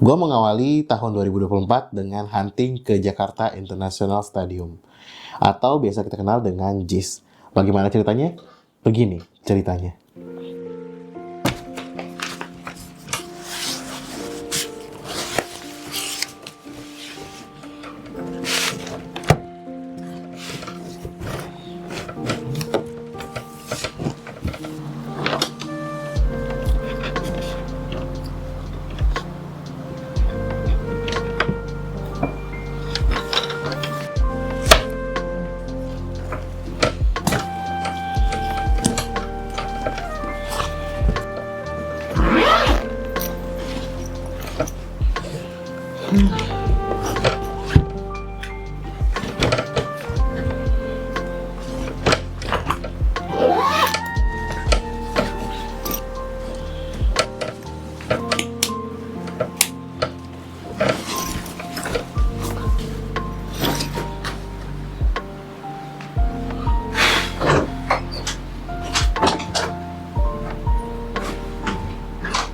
Gue mengawali tahun 2024 dengan hunting ke Jakarta International Stadium, atau biasa kita kenal dengan JIS. Bagaimana ceritanya? Begini ceritanya.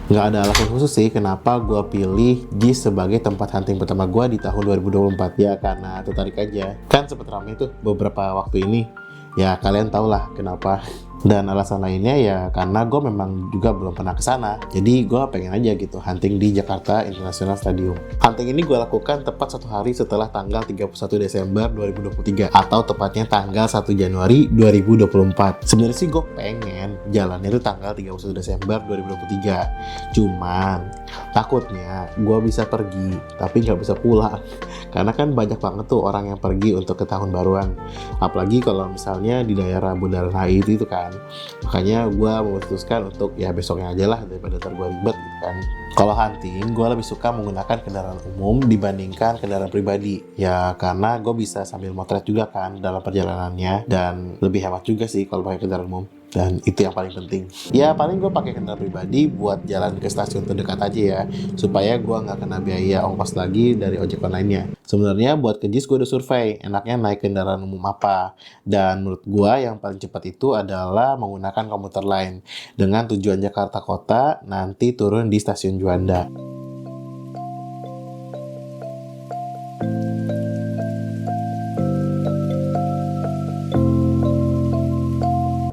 Nggak ada alasan khusus sih kenapa gue pilih JIS sebagai tempat hunting pertama gue di tahun 2024. Ya karena tertarik aja. Kan sempet rame tuh beberapa waktu ini. Ya kalian tau lah kenapa. Dan alasan lainnya ya karena gue memang juga belum pernah ke sana. Jadi gue pengen aja gitu hunting di Jakarta International Stadium. Hunting ini gue lakukan tepat 1 hari setelah tanggal 31 Desember 2023 atau tepatnya tanggal 1 Januari 2024. Sebenarnya sih gue pengen jalannya itu tanggal 31 Desember 2023. Cuman takutnya gue bisa pergi tapi nggak bisa pulang. Karena kan banyak banget tuh orang yang pergi untuk ke tahun baruan. Apalagi kalau misalnya di daerah Bundaran HI itu kan. Makanya gue memutuskan untuk ya besoknya aja lah daripada ntar gue ribet gitu kan. Kalau hunting, gue lebih suka menggunakan kendaraan umum dibandingkan kendaraan pribadi. Ya karena gue bisa sambil motret juga kan dalam perjalanannya. Dan lebih hemat juga sih kalau pakai kendaraan umum. Dan itu yang paling penting. Ya paling gue pakai kendaraan pribadi buat jalan ke stasiun terdekat aja ya. Supaya gue nggak kena biaya ongkos lagi dari ojek online-nya. Sebenarnya buat ke JIS gue udah survei enaknya naik kendaraan umum apa. Dan menurut gue yang paling cepat itu adalah menggunakan komuter lain. Dengan tujuan Jakarta Kota, nanti turun di stasiun Juanda.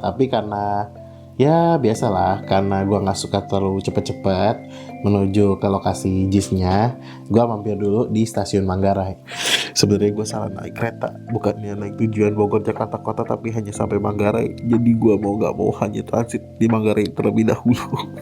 Tapi karena ya biasalah, karena gue nggak suka terlalu cepet-cepet menuju ke lokasi JIS-nya, gue mampir dulu di stasiun Manggarai. Sebenarnya gue salah naik kereta, bukannya naik tujuan Bogor Jakarta Kota, tapi hanya sampai Manggarai. Jadi gue mau nggak mau hanya transit di Manggarai terlebih dahulu.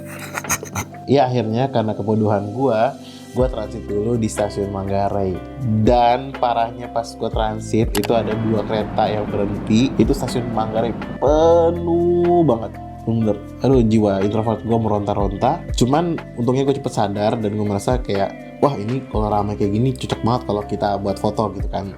Ya akhirnya karena kebodohan gue transit dulu di stasiun Manggarai. Dan parahnya pas gue transit itu ada 2 kereta yang berhenti. Itu stasiun Manggarai penuh banget. Bener, aduh jiwa introvert gue meronta-ronta. Cuman untungnya gue cepet sadar dan gue merasa kayak wah ini kalau ramai kayak gini cocok banget kalau kita buat foto gitu kan.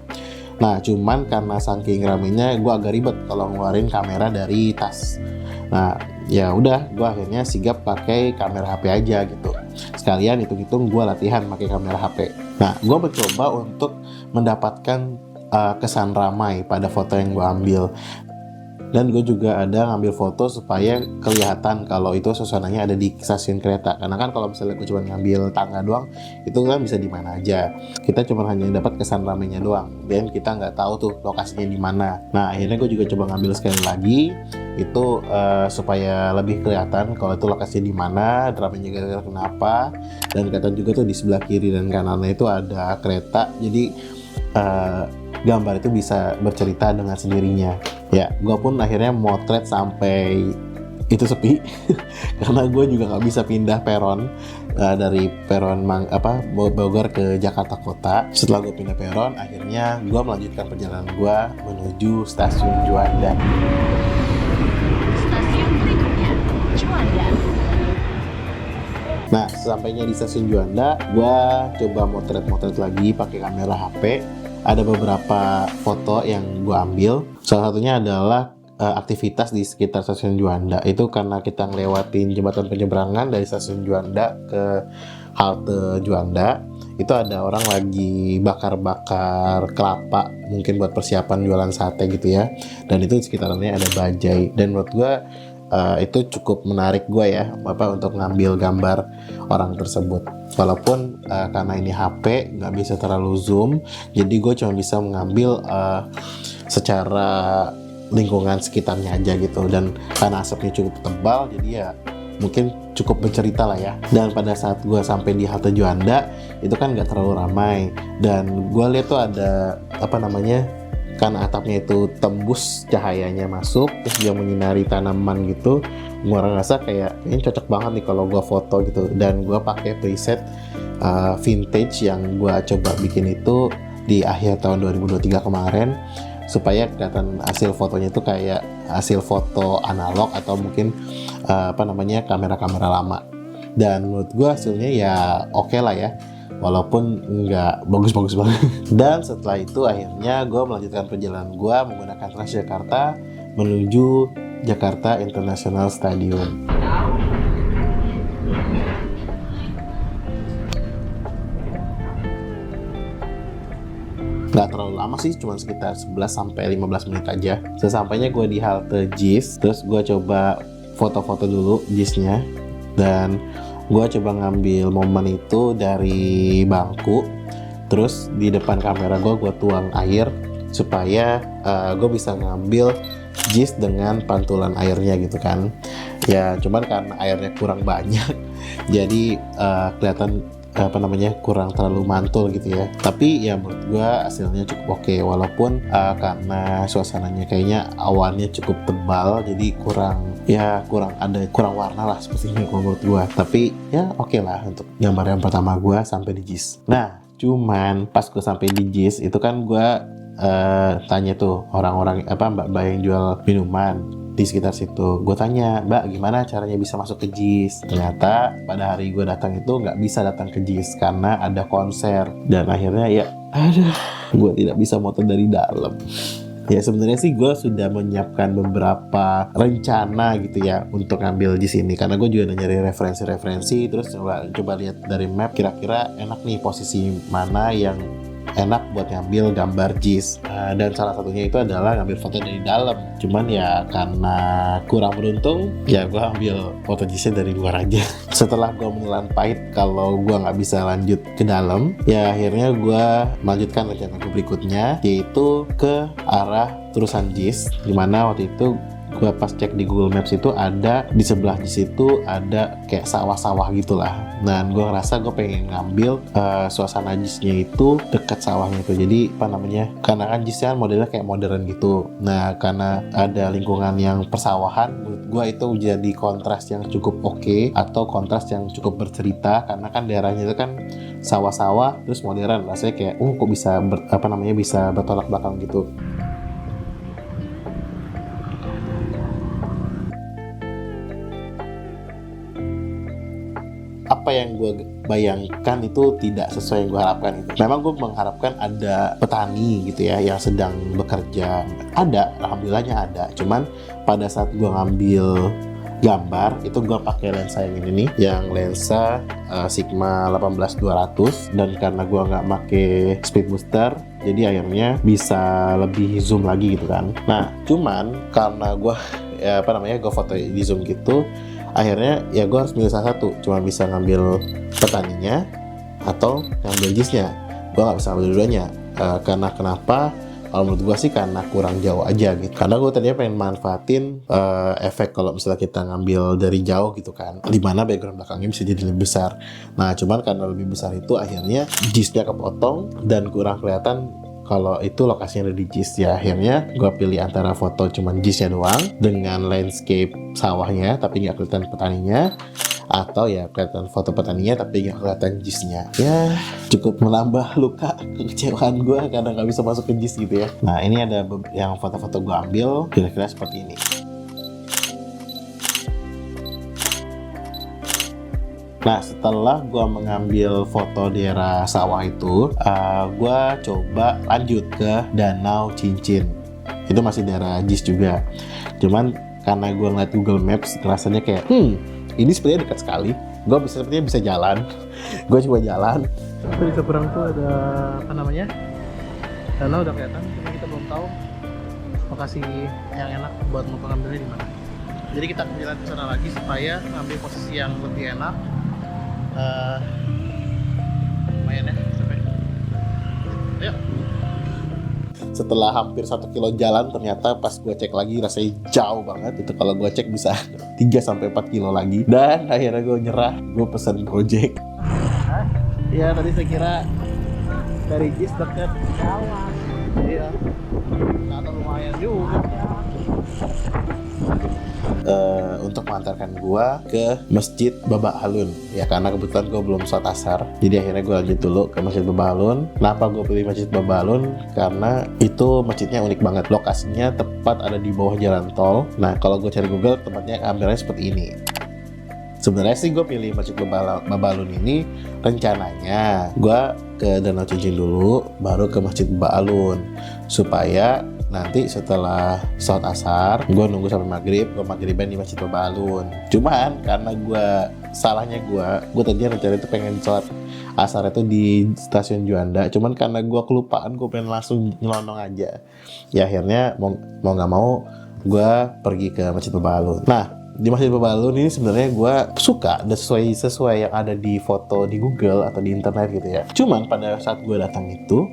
Nah cuman karena saking ramainya gue agak ribet kalau ngeluarin kamera dari tas. Nah ya udah gue akhirnya sigap pakai kamera HP aja gitu. Sekalian hitung-hitung gue latihan pakai kamera HP. Nah gue mencoba untuk mendapatkan kesan ramai pada foto yang gue ambil. Dan gue juga ada ngambil foto supaya kelihatan kalau itu suasananya ada di stasiun kereta. Karena kan kalau misalnya gue cuma ngambil tangga doang, itu kan bisa di mana aja. Kita cuma hanya dapat kesan ramainya doang. Dan kita nggak tahu tuh lokasinya di mana. Nah akhirnya gue juga coba ngambil sekali lagi. Itu supaya lebih kelihatan kalau itu lokasinya di mana, ramainya kira-kira kenapa. Dan kelihatan juga tuh di sebelah kiri dan kanannya itu ada kereta. Jadi gambar itu bisa bercerita dengan sendirinya. Ya, gue pun akhirnya motret sampai itu sepi karena gue juga nggak bisa pindah peron dari peron Bogor ke Jakarta Kota. Setelah gue pindah peron, akhirnya gue melanjutkan perjalanan gue menuju stasiun Juanda. Stasiun berikutnya, Juanda. Nah, sesampainya di stasiun Juanda, gue coba motret lagi pakai kamera HP. Ada beberapa foto yang gue ambil. Salah satunya adalah aktivitas di sekitar stasiun Juanda. Itu karena kita ngelewatin jembatan penyeberangan dari stasiun Juanda ke halte Juanda. Itu ada orang lagi bakar-bakar kelapa, mungkin buat persiapan jualan sate gitu ya. Dan itu di sekitarnya ada bajai. Dan menurut gue itu cukup menarik gue ya untuk ngambil gambar orang tersebut. Walaupun karena ini HP nggak bisa terlalu zoom, jadi gue cuma bisa mengambil secara lingkungan sekitarnya aja gitu. Dan karena asapnya cukup tebal, jadi ya mungkin cukup bercerita lah ya. Dan pada saat gue sampai di halte Juanda itu kan nggak terlalu ramai, dan gue lihat tuh ada karena atapnya itu tembus cahayanya masuk, terus dia menyinari tanaman gitu. Gue ngerasa kayak ini cocok banget nih kalau gue foto gitu. Dan gue pakai preset vintage yang gue coba bikin itu di akhir tahun 2023 kemarin, supaya kelihatan hasil fotonya itu kayak hasil foto analog atau mungkin kamera-kamera lama. Dan menurut gue hasilnya ya oke lah ya, walaupun nggak bagus-bagus banget. Dan setelah itu akhirnya gue melanjutkan perjalanan gue menggunakan Transjakarta menuju Jakarta International Stadium. Nggak terlalu lama sih, cuma sekitar 11-15 menit aja. Sesampainya gue di halte JIS, terus gue coba foto-foto dulu JIS-nya, dan gue coba ngambil momen itu dari bangku. Terus di depan kamera gue tuang air supaya gue bisa ngambil JIS dengan pantulan airnya gitu kan. Ya cuman karena airnya kurang banyak jadi kelihatan kurang terlalu mantul gitu ya. Tapi ya menurut gue hasilnya cukup oke, walaupun karena suasananya kayaknya awannya cukup tebal, jadi kurang warna lah sepertinya menurut gue. Tapi ya oke lah untuk gambar yang pertama gue sampai di JIS. Nah cuman pas gue sampai di JIS itu kan gue tanya tuh orang-orang mbak-mbak yang jual minuman di sekitar situ. Gue tanya, mbak gimana caranya bisa masuk ke JIS? Ternyata pada hari gue datang itu nggak bisa datang ke JIS karena ada konser. Dan akhirnya gue tidak bisa moto dari dalam. Ya sebenarnya sih gue sudah menyiapkan beberapa rencana gitu ya untuk ngambil JIS ini, karena gue juga udah nyari referensi-referensi. Terus coba lihat dari map, kira-kira enak nih posisi mana yang enak buat ngambil gambar JIS. Dan salah satunya itu adalah ngambil foto dari dalam. Cuman ya karena kurang beruntung, ya gue ambil foto JIS-nya dari luar aja. Setelah gue menelan pahit kalau gue nggak bisa lanjut ke dalam, ya akhirnya gue melanjutkan rencana gue berikutnya, yaitu ke arah terusan JIS, dimana waktu itu gue pas cek di Google Maps itu ada di sebelah di situ ada kayak sawah-sawah gitulah. Dan gue ngerasa gue pengen ngambil suasana JIS-nya itu dekat sawahnya itu. Jadi karena kan JIS-nya modelnya kayak modern gitu. Nah karena ada lingkungan yang persawahan, menurut gue itu jadi kontras yang cukup oke, atau kontras yang cukup bercerita, karena kan daerahnya itu kan sawah-sawah terus modern. Rasanya kayak kok bisa bisa bertolak belakang gitu. Apa yang gue bayangkan itu tidak sesuai yang gue harapkan. Memang gue mengharapkan ada petani gitu ya yang sedang bekerja. Ada, alhamdulillahnya ada. Cuman pada saat gue ngambil gambar itu gue pakai lensa yang ini nih, yang lensa Sigma 18200, dan karena gue nggak pakai speed booster, jadi akhirnya bisa lebih zoom lagi gitu kan. Nah cuman karena gue gue foto di zoom gitu, akhirnya ya gue harus milih salah satu. Cuma bisa ngambil petaninya atau ngambil JIS-nya. Gue nggak bisa ngambil dua-duanya. Karena kenapa? Kalau menurut gue sih karena kurang jauh aja gitu. Karena gue tadinya pengen manfaatin efek kalau misalnya kita ngambil dari jauh gitu kan, dimana background belakangnya bisa jadi lebih besar. Nah cuman karena lebih besar itu akhirnya JIS-nya kepotong dan kurang kelihatan kalau itu lokasinya ada di JIS. Ya akhirnya gue pilih antara foto cuman JIS-nya doang dengan landscape sawahnya tapi nggak kelihatan petaninya, atau ya kelihatan foto petaninya tapi nggak kelihatan JIS-nya. Ya cukup menambah luka kekecewaan gue karena nggak bisa masuk ke JIS gitu ya. Nah ini ada yang foto-foto gue ambil kira-kira seperti ini. Nah setelah gue mengambil foto daerah sawah itu, gue coba lanjut ke Danau Cincin. Itu masih daerah JIS juga. Cuman karena gue ngeliat Google Maps rasanya kayak ini sepertinya dekat sekali. Gue sepertinya bisa jalan. Gue coba jalan. Di seberang tuh ada danau udah kelihatan. Cuma kita belum tahu lokasi yang enak buat mau ngambilnya di mana. Jadi kita akan jalan ke sana lagi supaya ngambil posisi yang lebih enak. Lumayan ya, sampai. Ayo. Setelah hampir 1 kilo jalan, ternyata pas gue cek lagi rasanya jauh banget. Itu kalau gue cek bisa 3-4 kilo lagi. Dan akhirnya gue nyerah, gue pesen Gojek. Iya, tadi saya kira dari JIS deket. Iya. Ternyata lumayan juga. Untuk mengantarkan gua ke Masjid Baba Alun ya, karena kebetulan gua belum sholat asar, jadi akhirnya gua lanjut dulu ke Masjid Baba Alun. Kenapa gua pilih Masjid Baba Alun? Karena itu masjidnya unik banget, lokasinya tepat ada di bawah jalan tol. Nah, kalau gua cari Google tempatnya kameranya seperti ini. Sebenarnya sih gue pilih Masjid Baba Alun ini, rencananya gue ke Danau Cincin dulu, baru ke Masjid Baba Alun, supaya nanti setelah sholat asar gue nunggu sampai maghrib, gue maghriban di Masjid Baba Alun. Cuman karena gue tadinya rencana itu pengen sholat asar itu di stasiun Juanda, cuman karena gue kelupaan, gue pengen langsung nyelonong aja. Ya akhirnya mau nggak mau gue pergi ke Masjid Baba Alun. Nah, di Masjid Baba Alun ini sebenarnya gue suka dan sesuai yang ada di foto di Google atau di internet gitu ya. Cuman pada saat gue datang itu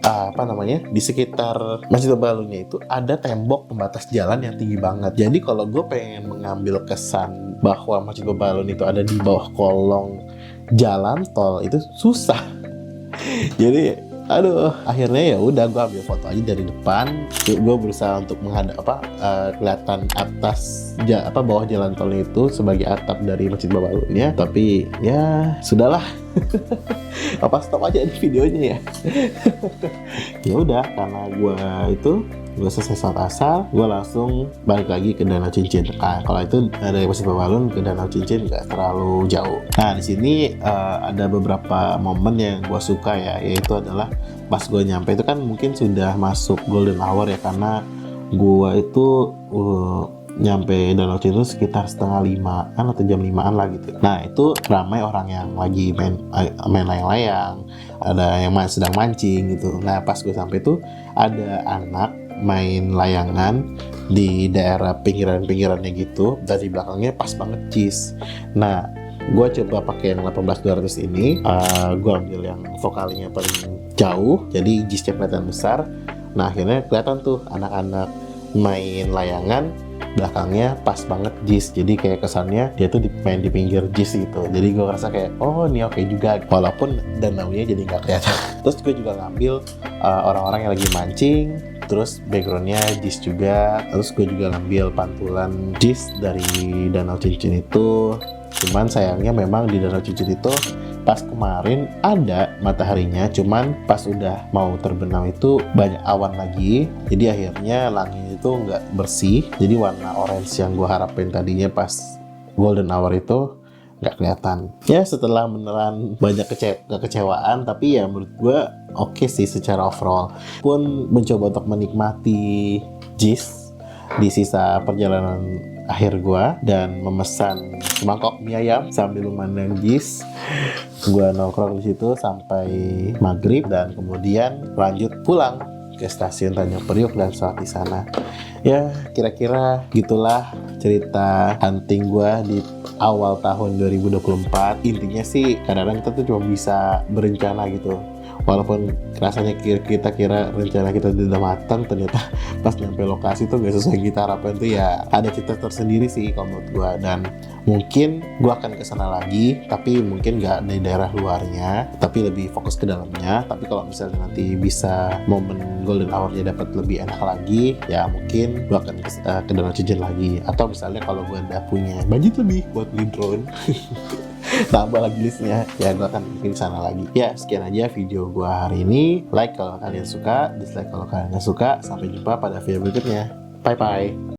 di sekitar Masjid Baba Alunnya itu ada tembok pembatas jalan yang tinggi banget. Jadi kalau gue pengen mengambil kesan bahwa Masjid Baba Alun itu ada di bawah kolong jalan tol itu susah. Jadi akhirnya ya udah gue ambil foto aja dari depan. Gue berusaha untuk kelihatan atas bawah jalan tol itu sebagai atap dari Masjid Baba Alunnya. Tapi ya sudahlah. Stop aja di videonya ya. Ya udah, karena gue selesai sholat asar, gue langsung balik lagi ke Danau Cincin. Nah, kalau itu dari Masjid Baba Alun ke Danau Cincin nggak terlalu jauh. Nah, di sini ada beberapa momen yang gue suka ya, yaitu adalah pas gue nyampe itu kan mungkin sudah masuk golden hour ya, karena gue itu nyampe Danau Cincin sekitar 4:30 atau jam 5-an lah gitu. Nah, itu ramai orang yang lagi main layang-layang, ada yang sedang mancing gitu. Nah, pas gue sampai tuh ada anak main layangan di daerah pinggirannya gitu, dan di belakangnya pas banget JIS. Nah, gue coba pakai yang 18200 ini, gue ambil yang vokalinya paling jauh, jadi JIS-nya kelihatan besar. Nah, akhirnya kelihatan tuh anak-anak main layangan, belakangnya pas banget JIS, jadi kayak kesannya dia tuh main di pinggir JIS gitu. Jadi gue ngerasa kayak ini oke juga, walaupun danaunya jadi nggak kelihatan. Terus gue juga ngambil orang-orang yang lagi mancing, terus backgroundnya JIS juga. Terus gue juga ngambil pantulan JIS dari Danau Cincin itu. Cuman sayangnya memang di Danau Cincin itu pas kemarin ada mataharinya, cuman pas udah mau terbenam itu banyak awan lagi, jadi akhirnya langit itu nggak bersih. Jadi warna orange yang gue harapin tadinya pas golden hour itu nggak kelihatan. Ya, setelah menelan banyak kekecewaan, tapi ya menurut gue oke sih secara overall. Pun mencoba untuk menikmati JIS di sisa perjalanan akhir gue dan memesan semangkok mie ayam sambil memandang JIS. Gue nongkrong di situ sampai maghrib dan kemudian lanjut pulang ke stasiun Tanjung Priok dan sholat di sana. Ya, kira-kira gitulah cerita hunting gue di awal tahun 2024. Intinya sih kadang-kadang kita tuh cuma bisa berencana gitu. Walaupun rasanya kita kira rencana kita sudah matang, ternyata pas nyampe lokasi tuh gak sesuai kita harapkan. Tuh ya ada cerita tersendiri sih kalau menurut gue. Dan mungkin gue akan kesana lagi, tapi mungkin gak di daerah luarnya, tapi lebih fokus ke dalamnya. Tapi kalau misalnya nanti bisa momen golden hour-nya dapat lebih enak lagi, ya mungkin gue akan ke Danau Cincin lagi. Atau misalnya kalau gue udah punya budget lebih buat beli drone, tambah lagi listnya, ya gue akan bikin sana lagi. Ya, sekian aja video gue hari ini. Like kalau kalian suka, dislike kalau kalian gak suka. Sampai jumpa pada video berikutnya. Bye bye.